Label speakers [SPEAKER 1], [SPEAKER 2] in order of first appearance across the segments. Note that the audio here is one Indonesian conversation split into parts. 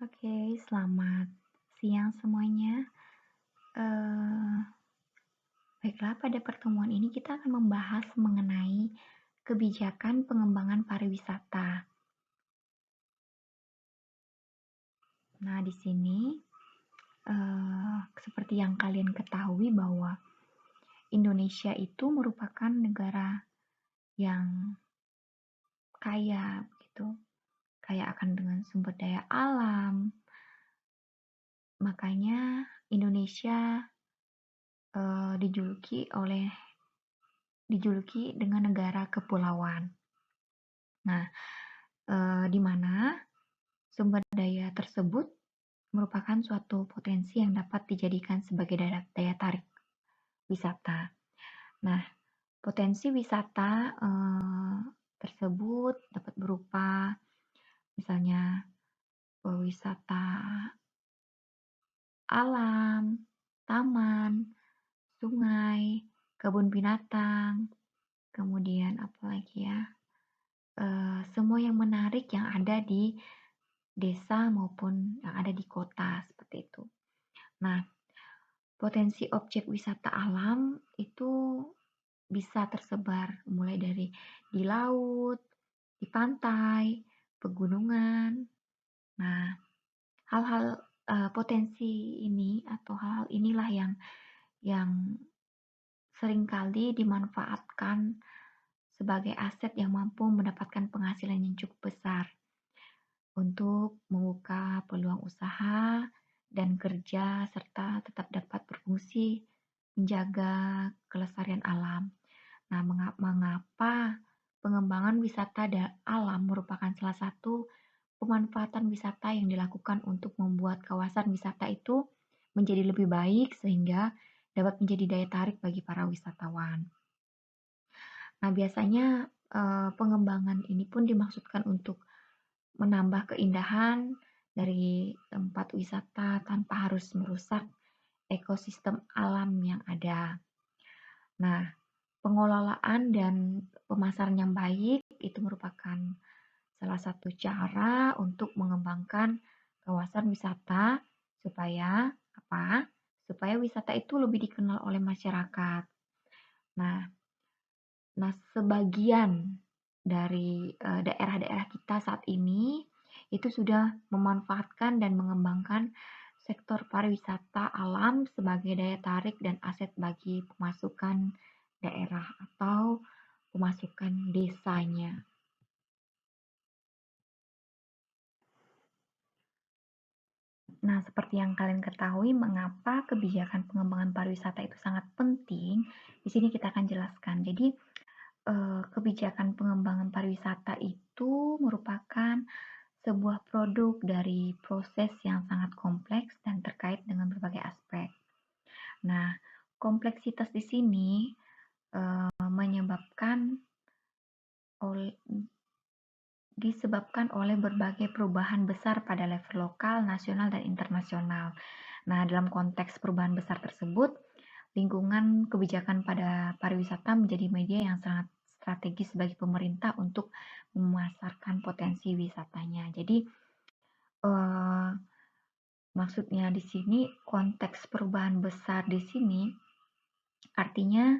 [SPEAKER 1] Oke, selamat siang semuanya. Eee, Baiklah, pada pertemuan ini kita akan membahas mengenai kebijakan pengembangan pariwisata. Nah, di sini, seperti yang kalian ketahui bahwa Indonesia itu merupakan negara yang kaya gitu, kaya akan dengan sumber daya alam. Makanya Indonesia, dijuluki dengan negara kepulauan. Nah, di mana sumber daya tersebut merupakan suatu potensi yang dapat dijadikan sebagai daya tarik wisata. Nah, potensi wisata tersebut dapat berupa misalnya wisata alam, taman, sungai, kebun binatang, kemudian apalagi ya, semua yang menarik yang ada di desa maupun yang ada di kota seperti itu. Nah, potensi objek wisata alam itu bisa tersebar mulai dari di laut, di pantai, pegunungan. Nah, hal-hal potensi ini atau hal inilah yang seringkali dimanfaatkan sebagai aset yang mampu mendapatkan penghasilan yang cukup besar untuk membuka peluang usaha dan kerja serta tetap dapat berfungsi menjaga kelestarian alam. Nah, mengapa pengembangan wisata alam merupakan salah satu pemanfaatan wisata yang dilakukan untuk membuat kawasan wisata itu menjadi lebih baik sehingga dapat menjadi daya tarik bagi para wisatawan. Nah, biasanya pengembangan ini pun dimaksudkan untuk menambah keindahan dari tempat wisata tanpa harus merusak ekosistem alam yang ada. Nah, pengelolaan dan pemasaran yang baik itu merupakan salah satu cara untuk mengembangkan kawasan wisata supaya apa? Supaya wisata itu lebih dikenal oleh masyarakat. Nah, sebagian dari daerah-daerah kita saat ini itu sudah memanfaatkan dan mengembangkan sektor pariwisata alam sebagai daya tarik dan aset bagi pemasukan daerah atau pemasukan desanya. Nah, seperti yang kalian ketahui, mengapa kebijakan pengembangan pariwisata itu sangat penting, di sini kita akan jelaskan. Jadi, kebijakan pengembangan pariwisata itu merupakan sebuah produk dari proses yang sangat kompleks dan terkait dengan berbagai aspek. Nah, kompleksitas di sini menyebabkan oleh disebabkan oleh berbagai perubahan besar pada level lokal, nasional, dan internasional. Nah, dalam konteks perubahan besar tersebut, lingkungan kebijakan pada pariwisata menjadi media yang sangat strategis bagi pemerintah untuk memasarkan potensi wisatanya. Jadi, maksudnya di sini konteks perubahan besar di sini artinya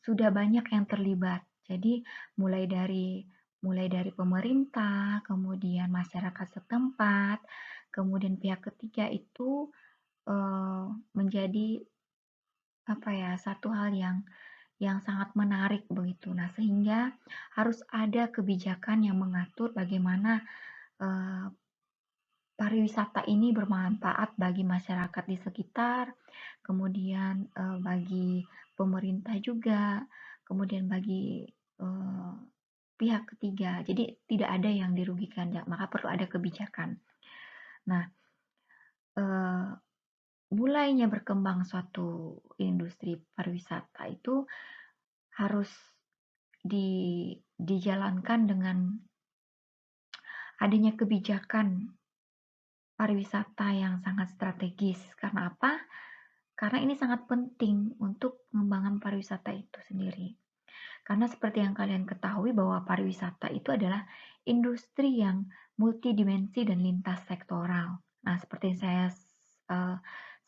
[SPEAKER 1] sudah banyak yang terlibat. Jadi mulai dari pemerintah, kemudian masyarakat setempat, kemudian pihak ketiga itu menjadi apa ya, satu hal yang sangat menarik begitu. Nah, sehingga harus ada kebijakan yang mengatur bagaimana eh, pariwisata ini bermanfaat bagi masyarakat di sekitar, kemudian bagi pemerintah juga, kemudian bagi eh, pihak ketiga. Jadi tidak ada yang dirugikan, ya, maka perlu ada kebijakan. Nah, eh, mulainya berkembang suatu industri pariwisata itu harus dijalankan dengan adanya kebijakan pariwisata yang sangat strategis. Karena apa? Karena ini sangat penting untuk pengembangan pariwisata itu sendiri. Karena seperti yang kalian ketahui bahwa pariwisata itu adalah industri yang multidimensi dan lintas sektoral. Nah, seperti yang saya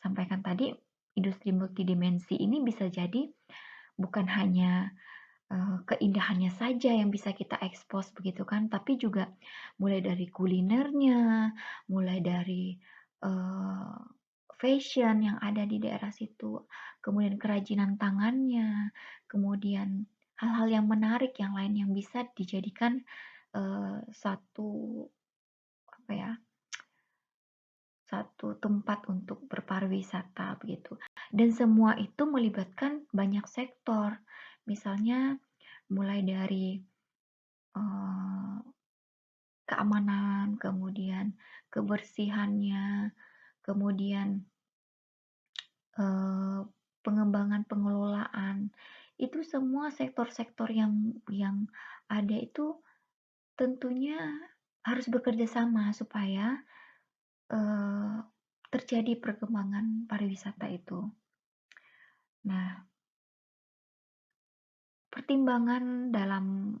[SPEAKER 1] sampaikan tadi, industri multidimensi ini bisa jadi bukan hanya keindahannya saja yang bisa kita expose begitu kan, tapi juga mulai dari kulinernya, mulai dari, eee, fashion yang ada di daerah situ, kemudian kerajinan tangannya, kemudian hal-hal yang menarik yang lain yang bisa dijadikan, satu apa ya, satu tempat untuk berpariwisata begitu. Dan semua itu melibatkan banyak sektor. Misalnya mulai dari Eee, keamanan, kemudian kebersihannya, kemudian, eee, pengembangan pengelolaan. Itu semua sektor-sektor yang ada itu tentunya harus bekerja sama supaya, eee, terjadi perkembangan pariwisata itu. Nah, pertimbangan dalam,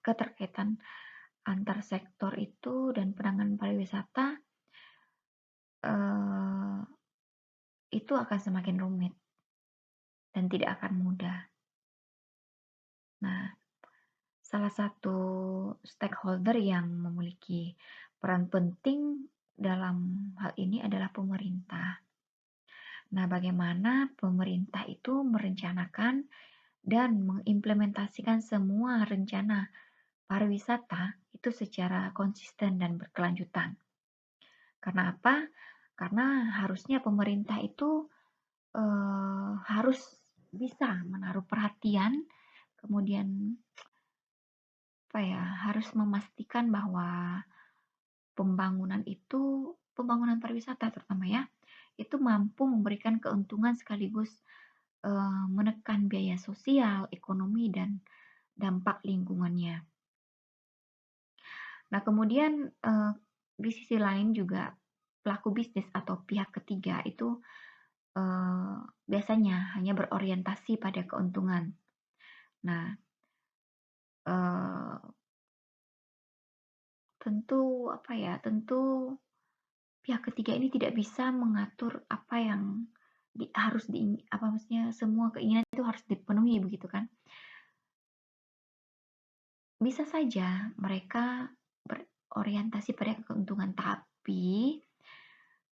[SPEAKER 1] keterkaitan antar sektor itu dan penanganan pariwisata, eee itu akan semakin rumit dan tidak akan mudah. Nah, salah satu stakeholder yang memiliki peran penting dalam hal ini adalah pemerintah. Nah, bagaimana pemerintah itu merencanakan dan mengimplementasikan semua rencana pariwisata itu secara konsisten dan berkelanjutan. Karena apa? Karena harusnya pemerintah itu harus bisa menaruh perhatian, kemudian apa ya, harus memastikan bahwa pembangunan pariwisata terutama ya, itu mampu memberikan keuntungan sekaligus, menekan biaya sosial, ekonomi, dan dampak lingkungannya. Nah kemudian, di sisi lain juga pelaku bisnis atau pihak ketiga itu, biasanya hanya berorientasi pada keuntungan. Nah, eee, tentu pihak ketiga ini tidak bisa mengatur apa yang harus apa maksudnya, semua keinginan itu harus dipenuhi begitu kan. Bisa saja mereka berorientasi pada keuntungan, tapi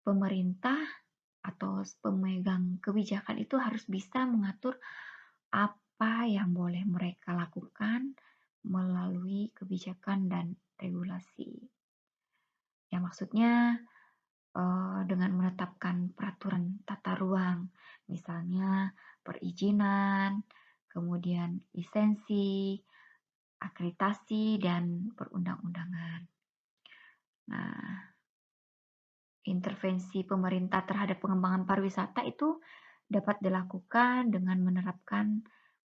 [SPEAKER 1] pemerintah atau pemegang kebijakan itu harus bisa mengatur apa yang boleh mereka lakukan melalui kebijakan dan regulasi. Ya maksudnya dengan menetapkan peraturan tata ruang, misalnya perizinan, kemudian lisensi, akreditasi, dan perundang-undangan. Nah, intervensi pemerintah terhadap pengembangan pariwisata itu dapat dilakukan dengan menerapkan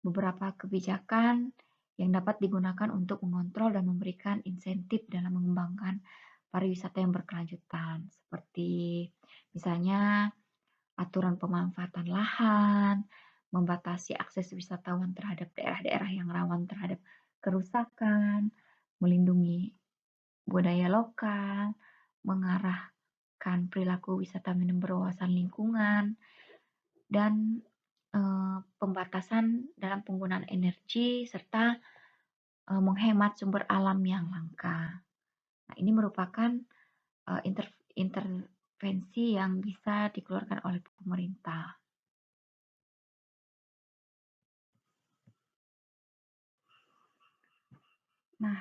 [SPEAKER 1] beberapa kebijakan yang dapat digunakan untuk mengontrol dan memberikan insentif dalam mengembangkan pariwisata yang berkelanjutan, seperti misalnya aturan pemanfaatan lahan, membatasi akses wisatawan terhadap daerah-daerah yang rawan terhadap kerusakan, melindungi budaya lokal, mengarahkan perilaku wisatawan yang berwawasan lingkungan, dan pembatasan dalam penggunaan energi serta menghemat sumber alam yang langka. Nah, ini merupakan intervensi yang bisa dikeluarkan oleh pemerintah. Nah,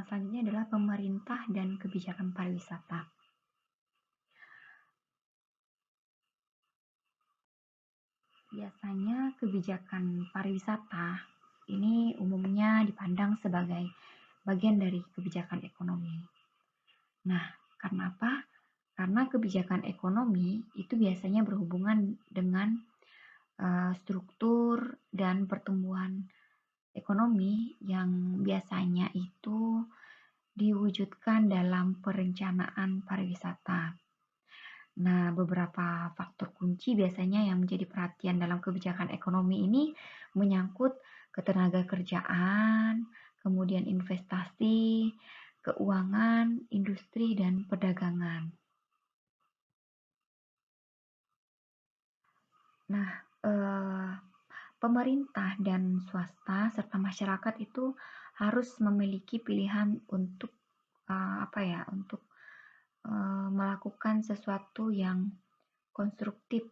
[SPEAKER 1] selanjutnya adalah pemerintah dan kebijakan pariwisata. Biasanya kebijakan pariwisata ini umumnya dipandang sebagai bagian dari kebijakan ekonomi. Nah, karena apa? Karena kebijakan ekonomi itu biasanya berhubungan dengan struktur dan pertumbuhan ekonomi yang biasanya itu diwujudkan dalam perencanaan pariwisata. Nah, beberapa faktor kunci biasanya yang menjadi perhatian dalam kebijakan ekonomi ini menyangkut ketenagakerjaan, kemudian investasi, keuangan, industri, dan perdagangan. Nah, eh, pemerintah dan swasta serta masyarakat itu harus memiliki pilihan untuk apa ya, untuk melakukan sesuatu yang konstruktif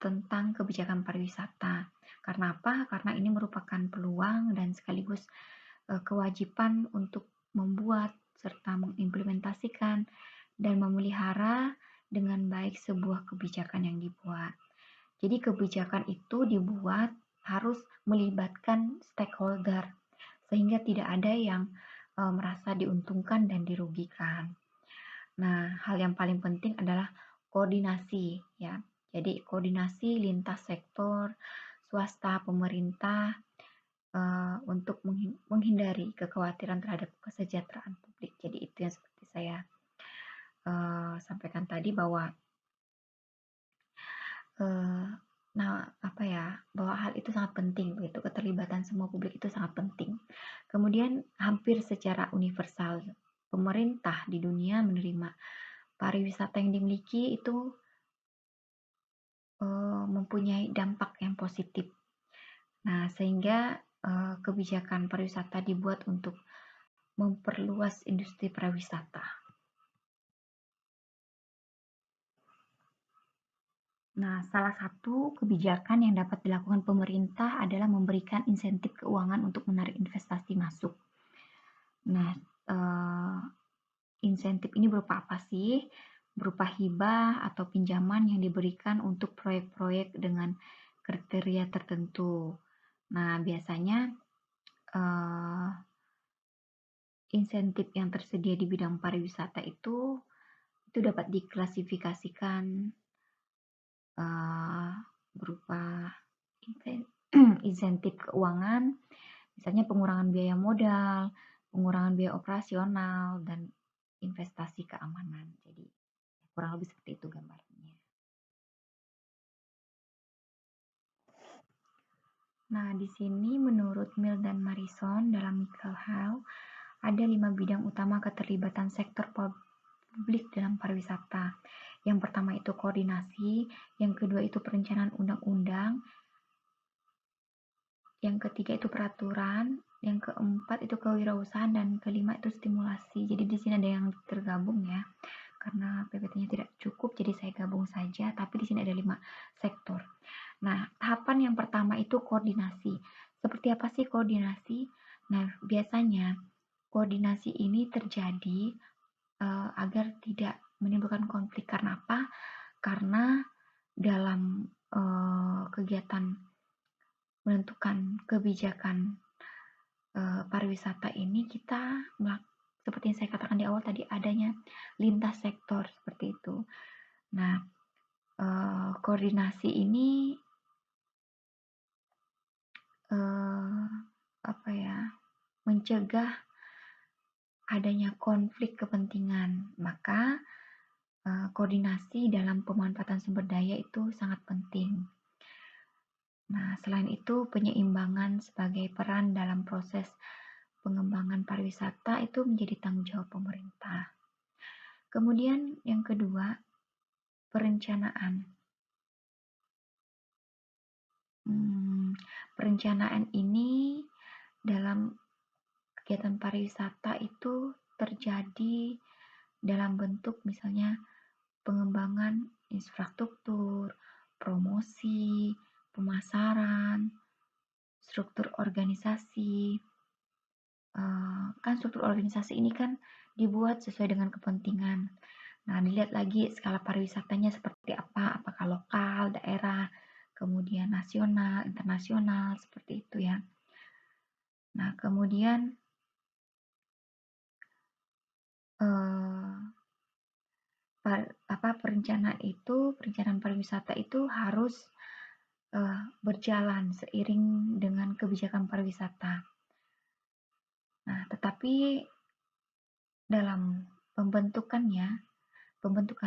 [SPEAKER 1] tentang kebijakan pariwisata. Karena apa? Karena ini merupakan peluang dan sekaligus kewajiban untuk membuat serta mengimplementasikan dan memelihara dengan baik sebuah kebijakan yang dibuat. Jadi kebijakan itu dibuat harus melibatkan stakeholder sehingga tidak ada yang merasa diuntungkan dan dirugikan. Nah, hal yang paling penting adalah koordinasi ya. Jadi koordinasi lintas sektor, swasta, pemerintah untuk menghindari kekhawatiran terhadap kesejahteraan publik. Jadi itu yang seperti saya sampaikan tadi bahwa uh, nah apa ya, bahwa hal itu sangat penting begitu, keterlibatan semua publik itu sangat penting. Kemudian hampir secara universal pemerintah di dunia menerima pariwisata yang dimiliki itu mempunyai dampak yang positif. Nah, sehingga kebijakan pariwisata dibuat untuk memperluas industri pariwisata. Nah, salah satu kebijakan yang dapat dilakukan pemerintah adalah memberikan insentif keuangan untuk menarik investasi masuk. Nah, insentif ini berupa apa sih? Berupa hibah atau pinjaman yang diberikan untuk proyek-proyek dengan kriteria tertentu. Nah, biasanya insentif yang tersedia di bidang pariwisata itu dapat diklasifikasikan berupa insentif keuangan, misalnya pengurangan biaya modal, pengurangan biaya operasional, dan investasi keamanan. Jadi kurang lebih seperti itu gambarnya. Nah, di sini menurut Mill dan Marison dalam Michael Hall, ada 5 bidang utama keterlibatan sektor publik dalam pariwisata. Yang pertama itu koordinasi, yang kedua itu perencanaan undang-undang, yang ketiga itu peraturan, yang keempat itu kewirausahaan, dan kelima itu stimulasi. Jadi di sini ada yang tergabung ya, karena PPT-nya tidak cukup, jadi saya gabung saja. Tapi di sini ada 5 sektor. Nah, tahapan yang pertama itu koordinasi. Seperti apa sih koordinasi? Nah, biasanya koordinasi ini terjadi agar tidak menimbulkan konflik. Karena apa? Karena dalam kegiatan menentukan kebijakan pariwisata ini kita seperti yang saya katakan di awal tadi, adanya lintas sektor seperti itu. Nah, koordinasi ini apa ya, mencegah adanya konflik kepentingan. Maka koordinasi dalam pemanfaatan sumber daya itu sangat penting. Nah, selain itu penyeimbangan sebagai peran dalam proses pengembangan pariwisata itu menjadi tanggung jawab pemerintah. Kemudian yang kedua, perencanaan. Perencanaan ini dalam kegiatan pariwisata itu terjadi dalam bentuk misalnya pengembangan infrastruktur, promosi, pemasaran, struktur organisasi. Kan struktur organisasi ini kan dibuat sesuai dengan kepentingan. Nah, dilihat lagi skala pariwisatanya seperti apa, apakah lokal, daerah, kemudian nasional, internasional, seperti itu ya. Nah, kemudian perencanaan pariwisata itu harus berjalan seiring dengan kebijakan pariwisata. Nah, tetapi dalam pembentukan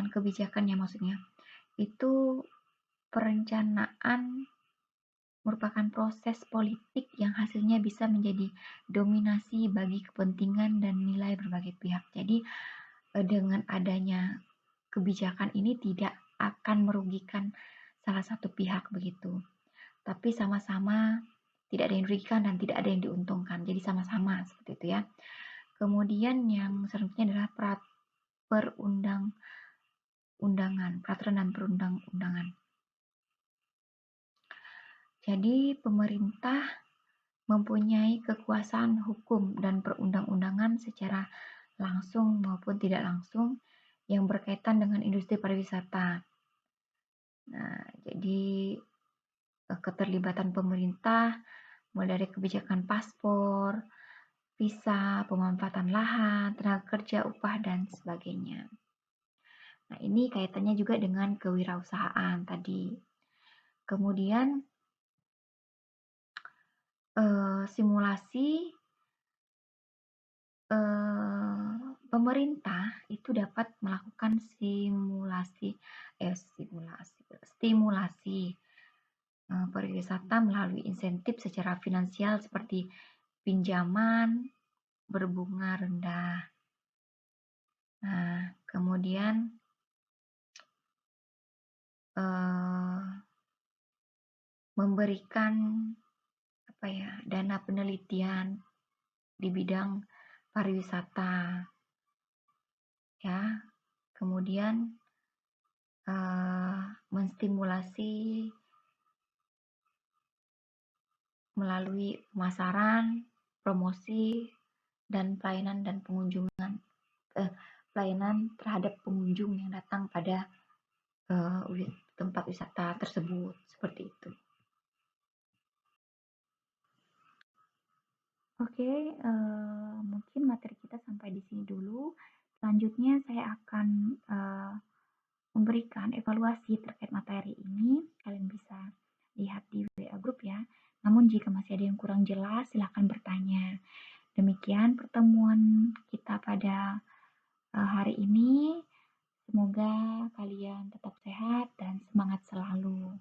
[SPEAKER 1] kebijakannya maksudnya, itu perencanaan merupakan proses politik yang hasilnya bisa menjadi dominasi bagi kepentingan dan nilai berbagai pihak. Jadi, dengan adanya kebijakan ini tidak akan merugikan salah satu pihak begitu, tapi sama-sama tidak ada yang dirugikan dan tidak ada yang diuntungkan. Jadi sama-sama seperti itu ya. Kemudian yang selanjutnya adalah peraturan dan perundang-undangan. Jadi pemerintah mempunyai kekuasaan hukum dan perundang-undangan secara langsung maupun tidak langsung yang berkaitan dengan industri pariwisata. Nah, jadi keterlibatan pemerintah mulai dari kebijakan paspor, visa, pemanfaatan lahan, tenaga kerja, upah, dan sebagainya. Nah, ini kaitannya juga dengan kewirausahaan tadi. Kemudian simulasi pemerintah itu dapat melakukan stimulasi pariwisata melalui insentif secara finansial seperti pinjaman berbunga rendah. Nah, kemudian memberikan dana penelitian di bidang pariwisata, ya. Kemudian menstimulasi melalui pemasaran, promosi, dan pelayanan terhadap pengunjung yang datang pada tempat wisata tersebut, seperti itu. Oke, mungkin materi kita sampai di sini dulu. Selanjutnya saya akan memberikan evaluasi terkait materi ini. Kalian bisa lihat di WA Group ya. Namun jika masih ada yang kurang jelas, silahkan bertanya. Demikian pertemuan kita pada hari ini. Semoga kalian tetap sehat dan semangat selalu.